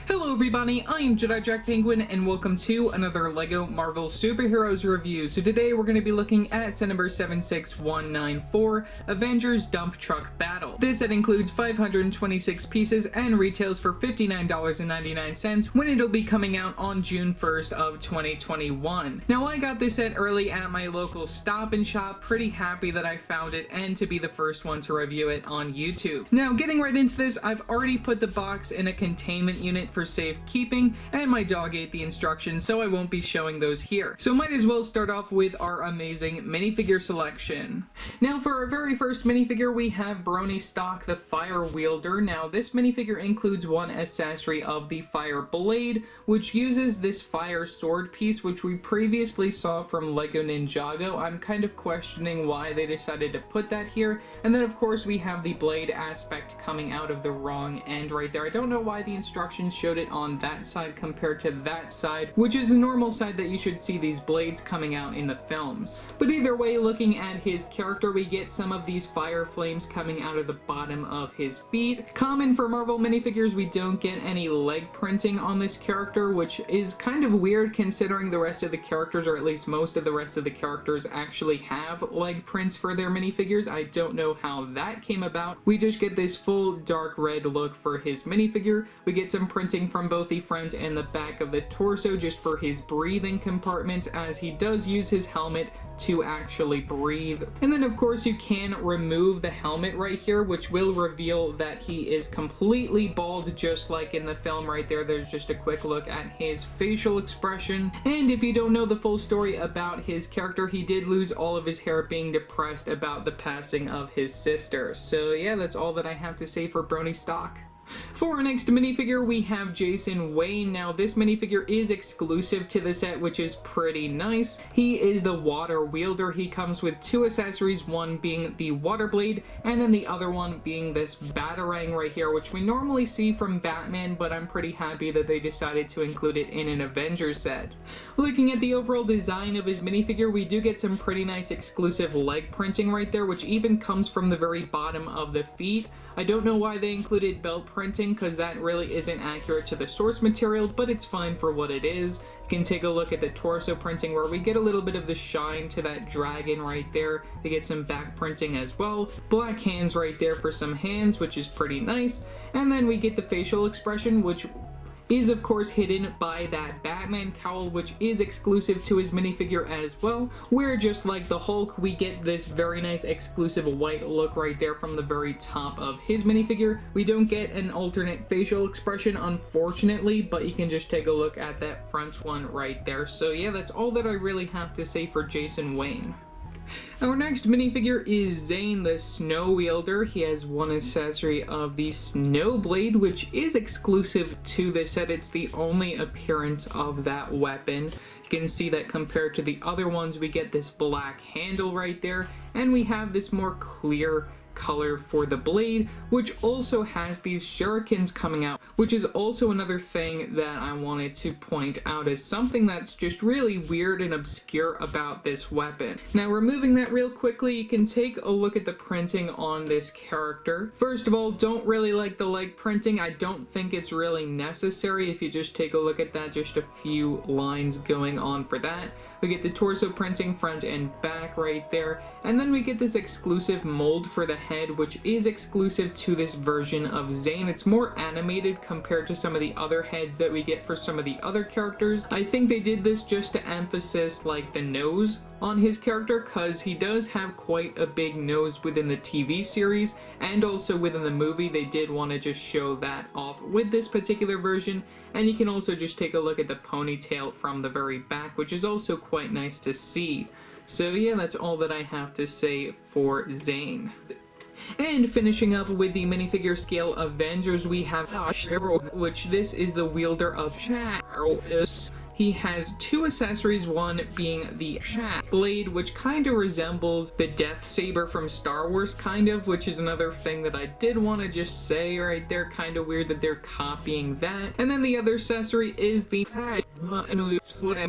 Hello everybody, I am Jedi Jack Penguin and welcome to another LEGO Marvel Superheroes review. So today we're going to be looking at set number 76194, Avengers Dump Truck Battle. This set includes 526 pieces and retails for $59.99 when it'll be coming out on June 1st of 2021. Now I got this set early at my local Stop and Shop, pretty happy that I found it and to be the first one to review it on YouTube. Now getting right into this, I've already put the box in a containment unit for safekeeping, and my dog ate the instructions, so I won't be showing those here. So might as well start off with our amazing minifigure selection. Now for our very first minifigure, we have Brony Stock, the Fire Wielder. Now this minifigure includes one accessory of the Fire Blade, which uses this fire sword piece, which we previously saw from LEGO Ninjago. I'm kind of questioning why they decided to put that here. And then of course we have the blade aspect coming out of the wrong end right there. I don't know why the instructions showed it on that side compared to that side, which is the normal side that you should see these blades coming out in the films. But either way, looking at his character, we get some of these fire flames coming out of the bottom of his feet. Common for Marvel minifigures, we don't get any leg printing on this character, which is kind of weird considering the rest of the characters, or at least most of the rest of the characters, actually have leg prints for their minifigures. I don't know how that came about. We just get this full dark red look for his minifigure. We get some printing from both the front and the back of the torso just for his breathing compartments, as he does use his helmet to actually breathe. And then of course you can remove the helmet right here, which will reveal that he is completely bald, just like in the film right there. There's just a quick look at his facial expression. And if you don't know the full story about his character, he did lose all of his hair being depressed about the passing of his sister. So yeah, that's all that I have to say for Brony Stock. For our next minifigure, we have Jason Wayne. Now, this minifigure is exclusive to the set, which is pretty nice. He is the water wielder. He comes with two accessories, one being the water blade, and then the other one being this batarang right here, which we normally see from Batman, but I'm pretty happy that they decided to include it in an Avengers set. Looking at the overall design of his minifigure, we do get some pretty nice exclusive leg printing right there, which even comes from the very bottom of the feet. I don't know why they included belt printing, because that really isn't accurate to the source material, but it's fine for what it is. You can take a look at the torso printing, where we get a little bit of the shine to that dragon right there. They get some back printing as well. Black hands right there for some hands, which is pretty nice. And then we get the facial expression, which is of course hidden by that Batman cowl, which is exclusive to his minifigure as well, where just like the Hulk, we get this very nice exclusive white look right there from the very top of his minifigure. We don't get an alternate facial expression, unfortunately, but you can just take a look at that front one right there. So yeah, that's all that I really have to say for Jason Wayne. Our next minifigure is Zayn, the Snow Wielder. He has one accessory of the Snow Blade, which is exclusive to this set. It's the only appearance of that weapon. You can see that compared to the other ones, we get this black handle right there, and we have this more clear color for the blade, which also has these shurikens coming out, which is also another thing that I wanted to point out as something that's just really weird and obscure about this weapon. Now, removing that real quickly, you can take a look at the printing on this character. First of all, don't really like the leg printing. I don't think it's really necessary. If you just take a look at that, just a few lines going on for that. We get the torso printing front and back right there, and then we get this exclusive mold for the head, which is exclusive to this version of Zayn. It's more animated compared to some of the other heads that we get for some of the other characters. I think they did this just to emphasize like the nose on his character, because he does have quite a big nose within the TV series, and also within the movie they did want to just show that off with this particular version. And you can also just take a look at the ponytail from the very back, which is also quite nice to see. So yeah, that's all that I have to say for Zayn. And finishing up with the minifigure scale Avengers, we have Gerald, which this is the wielder of Charles. he has two accessories, one being the blade, which kind of resembles the Death Saber from Star Wars, kind of, which is another thing that I did want to just say right there, kind of weird that they're copying that. And then the other accessory is the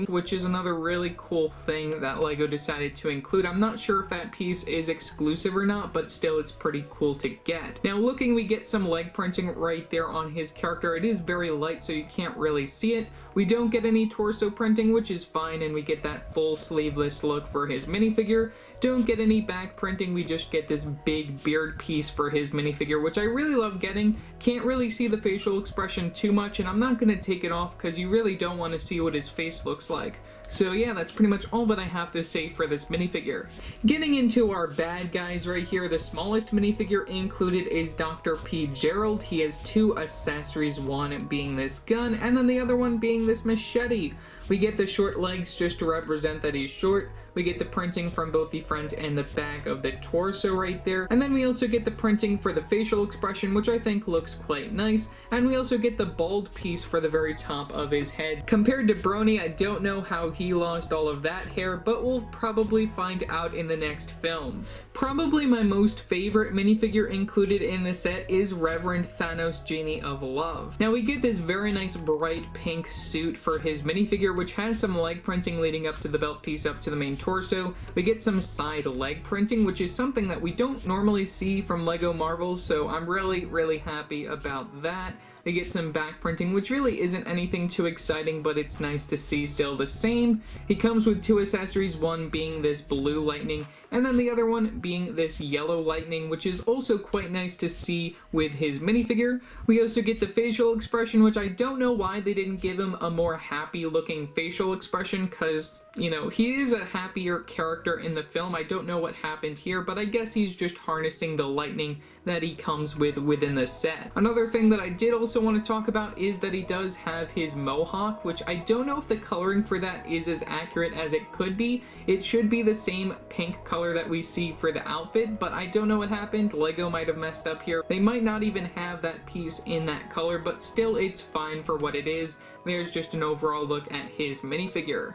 which is another really cool thing that LEGO decided to include. I'm not sure if that piece is exclusive or not, but still it's pretty cool to get. Now looking, we get some leg printing right there on his character. It is very light, so you can't really see it. We don't get any torso printing, which is fine, and we get that full sleeveless look for his minifigure. Don't get any back printing, we just get this big beard piece for his minifigure, which I really love getting. Can't really see the facial expression too much, and I'm not going to take it off because you really don't want to see what his face looks like. So yeah, that's pretty much all that I have to say for this minifigure. Getting into our bad guys right here, the smallest minifigure included is Dr. P Gerald. He has two accessories, one being this gun, and then the other one being this machete. We get the short legs just to represent that he's short. We get the printing from both the front and the back of the torso right there. And then we also get the printing for the facial expression, which I think looks quite nice. And we also get the bald piece for the very top of his head. Compared to Brony, I don't know how he lost all of that hair, but we'll probably find out in the next film. Probably my most favorite minifigure included in the set is Reverend Thanos Genie of Love. Now we get this very nice bright pink suit for his minifigure, which has some leg printing leading up to the belt piece up to the main torso. We get some side leg printing, which is something that we don't normally see from LEGO Marvel, so I'm really happy about that. We get some back printing, which really isn't anything too exciting, but it's nice to see still the same. He comes with two accessories, one being this blue lightning, and then the other one being this yellow lightning, which is also quite nice to see with his minifigure. We also get the facial expression, which I don't know why they didn't give him a more happy looking facial expression, because, you know, he is a happier character in the film. I don't know what happened here, but I guess he's just harnessing the lightning that he comes with within the set. Another thing that I did also want to talk about is that he does have his mohawk, which I don't know if the coloring for that is as accurate as it could be. It should be the same pink color that we see for the outfit, but I don't know what happened. LEGO might have messed up here. They might not even have that piece in that color, but still it's fine for what it is. There's just an overall look at his minifigure.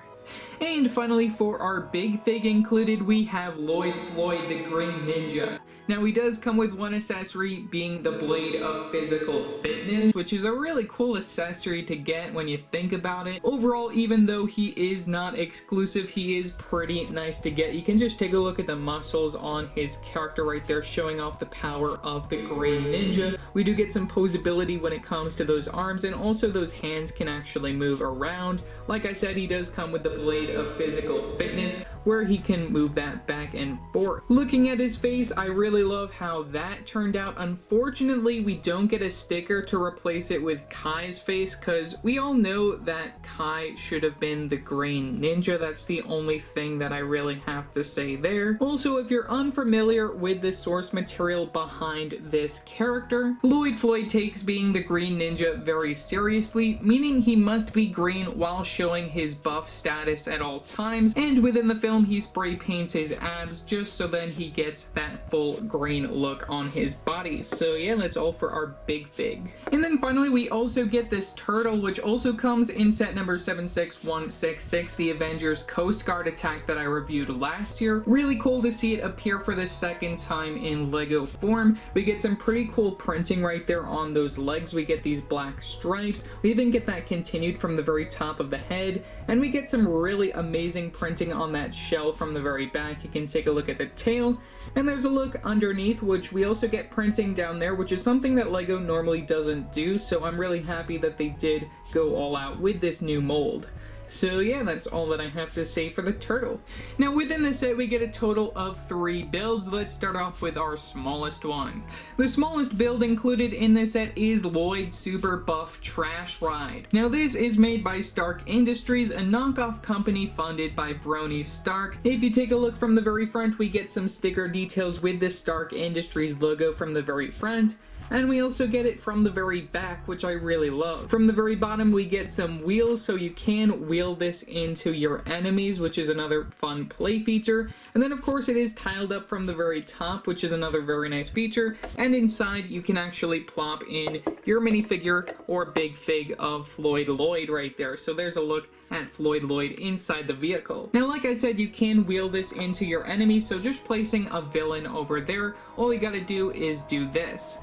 And finally, for our big fig included, we have Lloyd Floyd, the Green Ninja. Now he does come with one accessory being the Blade of Physical Fitness, which is a really cool accessory to get when you think about it. Overall, even though he is not exclusive, he is pretty nice to get. You can just take a look at the muscles on his character right there, showing off the power of the Green Ninja. We do get some posability when it comes to those arms, and also those hands can actually move around. Like I said, he does come with the Blade of Physical Fitness, where he can move that back and forth. Looking at his face, I really love how that turned out. Unfortunately, we don't get a sticker to replace it with Kai's face, because we all know that Kai should have been the Green Ninja. That's the only thing that I really have to say there. Also, if you're unfamiliar with the source material behind this character, Lloyd Floyd takes being the Green Ninja very seriously, meaning he must be green while showing his buff status at all times, and within the film he spray paints his abs just so then he gets that full green look on his body. So yeah, that's all for our big fig. And then finally we also get this turtle, which also comes in set number 76166, the Avengers Coast Guard attack that I reviewed last year. Really cool to see it appear for the second time in LEGO form. We get some pretty cool printing right there on those legs. We get these black stripes. We even get that continued from the very top of the head, and we get some really amazing printing on that shell from the very back. You can take a look at the tail, and there's a look underneath, which we also get printing down there, which is something that LEGO normally doesn't do, so I'm really happy that they did go all out with this new mold. So yeah, that's all that I have to say for the turtle. Now within the set we get a total of 3 builds. Let's start off with our smallest one. The smallest build included in this set is Lloyd Super Buff Trash Ride. Now this is made by Stark Industries, a knockoff company funded by Brony Stark. If you take a look from the very front, we get some sticker details with the Stark Industries logo from the very front. and we also get it from the very back, which I really love. From the very bottom, we get some wheels, so you can wheel this into your enemies, which is another fun play feature. And then of course it is tiled up from the very top, which is another very nice feature. And inside you can actually plop in your minifigure or big fig of Floyd Lloyd right there. So there's a look at Floyd Lloyd inside the vehicle. Now, like I said, you can wheel this into your enemy, so just placing a villain over there, all you gotta do is do this.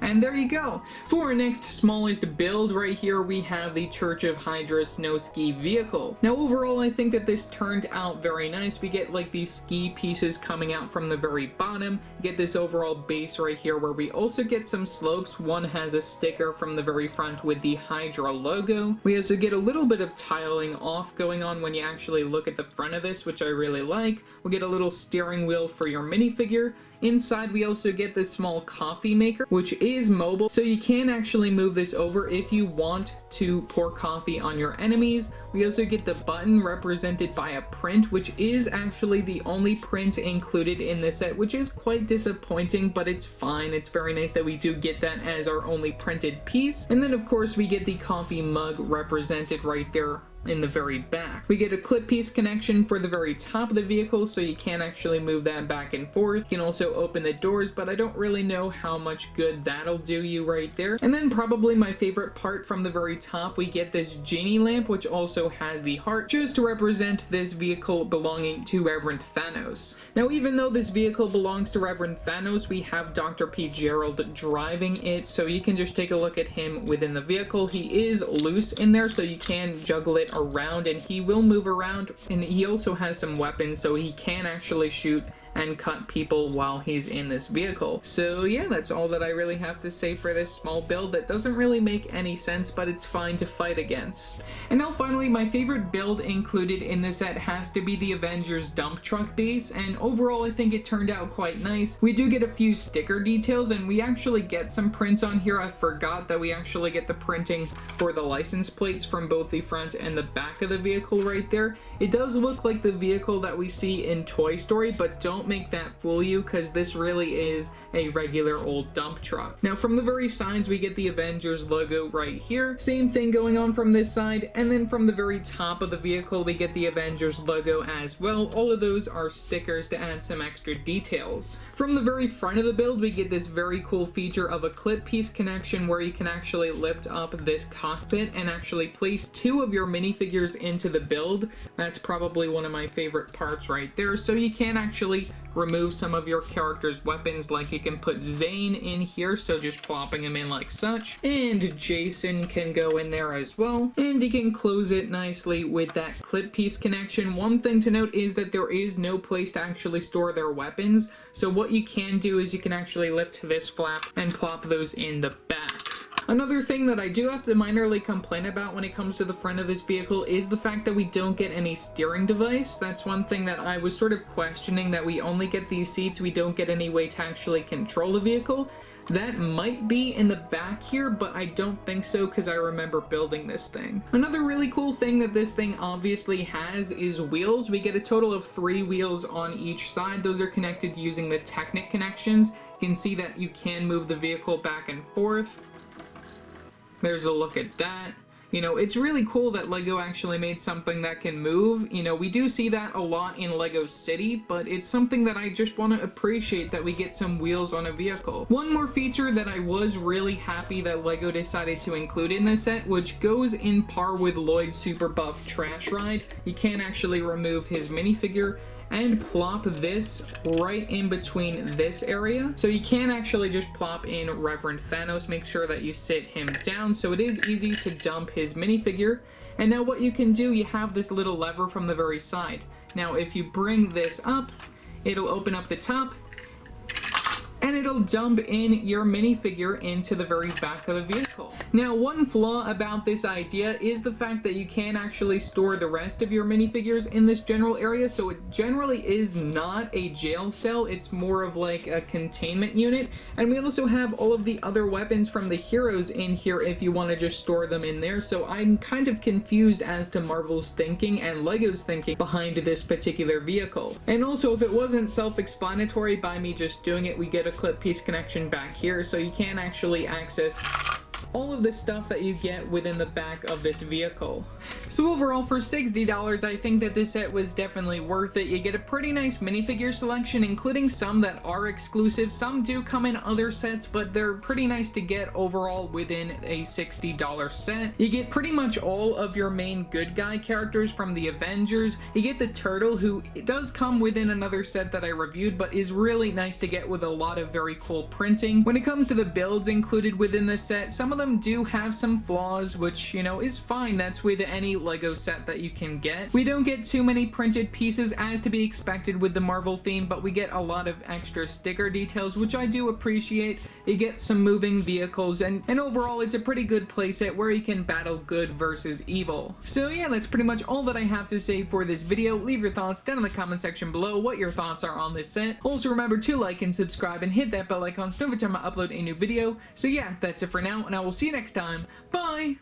And there you go. For our next smallest build right here, we have the Church of Hydra snow ski vehicle. Now overall, I think that this turned out very nice. We get like these ski pieces coming out from the very bottom, get this overall base right here where we also get some slopes. One has a sticker from the very front with the Hydra logo. We also get a little bit of tiling off going on when you actually look at the front of this, which I really like. We get a little steering wheel for your minifigure. Inside, we also get this small coffee maker, which is mobile, so you can actually move this over if you want to pour coffee on your enemies. We also get the button represented by a print, which is actually the only print included in this set, which is quite disappointing, but it's fine. It's very nice that we do get that as our only printed piece. And then, of course, we get the coffee mug represented right there in the very back. We get a clip piece connection for the very top of the vehicle, so you can actually move that back and forth. You can also open the doors, but I don't really know how much good that'll do you right there. And then probably my favorite part from the very top, we get this Genie Lamp, which also has the heart, just to represent this vehicle belonging to Reverend Thanos. Now, even though this vehicle belongs to Reverend Thanos, we have Dr. P Gerald driving it, so you can just take a look at him within the vehicle. He is loose in there, so you can juggle it around, and he will move around, and he also has some weapons, so he can actually shoot and cut people while he's in this vehicle. So yeah, that's all that I really have to say for this small build that doesn't really make any sense, but it's fine to fight against. And now finally, my favorite build included in this set has to be the Avengers Dump truck base, and overall I think it turned out quite nice. We do get a few sticker details, and we actually get some prints on here. I forgot that we actually get the printing for the license plates from both the front and the back of the vehicle right there. It does look like the vehicle that we see in Toy Story, but don't make that fool you, because this really is a regular old dump truck. Now, from the very sides, we get the Avengers logo right here. Same thing going on from this side, and then from the very top of the vehicle, we get the Avengers logo as well. All of those are stickers to add some extra details. From the very front of the build, we get this very cool feature of a clip piece connection where you can actually lift up this cockpit and actually place two of your minifigures into the build. That's probably one of my favorite parts right there. So you can actually remove some of your character's weapons, like you can put Zayn in here, so just plopping him in like such, and Jason can go in there as well, and you can close it nicely with that clip piece connection. One thing to note is that there is no place to actually store their weapons, so what you can do is you can actually lift this flap and plop those in the back. Another thing that I do have to minorly complain about when it comes to the front of this vehicle is the fact that we don't get any steering device. That's one thing that I was sort of questioning, that we only get these seats, we don't get any way to actually control the vehicle. That might be in the back here, but I don't think so because I remember building this thing. Another really cool thing that this thing obviously has is wheels. We get a total of 3 wheels on each side. Those are connected using the Technic connections. You can see that you can move the vehicle back and forth. There's a look at that. You know, it's really cool that LEGO actually made something that can move. You know, we do see that a lot in LEGO City, but it's something that I just want to appreciate, that we get some wheels on a vehicle. One more feature that I was really happy that LEGO decided to include in this set, which goes in par with Lloyd's Super Buff Trash Ride. You can actually remove his minifigure and plop this right in between this area. So you can actually just plop in Reverend Thanos, make sure that you sit him down, so it is easy to dump his minifigure. And now what you can do, you have this little lever from the very side. Now if you bring this up, it'll open up the top, and it'll dump in your minifigure into the very back of the vehicle. vehicle. Now, one flaw about this idea is the fact that you can actually store the rest of your minifigures in this general area, so it generally is not a jail cell, it's more of like a containment unit. And we also have all of the other weapons from the heroes in here if you want to just store them in there, so I'm kind of confused as to Marvel's thinking and LEGO's thinking behind this particular vehicle. And also, if it wasn't self-explanatory by me just doing it, we get a clip piece connection back here, so you can actually access all of the stuff that you get within the back of this vehicle. So overall, for $60, I think that this set was definitely worth it. You get a pretty nice minifigure selection, including some that are exclusive. Some do come in other sets, but they're pretty nice to get overall within a $60 set. You get pretty much all of your main good guy characters from the Avengers. You get the turtle, who does come within another set that I reviewed, but is really nice to get with a lot of very cool printing. When it comes to the builds included within the set, some of them do have some flaws, which, you know, is fine. That's with any LEGO set that you can get. We don't get too many printed pieces as to be expected with the Marvel theme, but we get a lot of extra sticker details, which I do appreciate. You get some moving vehicles, and overall it's a pretty good playset where you can battle good versus evil. So yeah, that's pretty much all that I have to say for this video. Leave your thoughts down in the comment section below what your thoughts are on this set. Also remember to like and subscribe and hit that bell icon so every time I upload a new video. So yeah, that's it for now, and I will see you next time. Bye!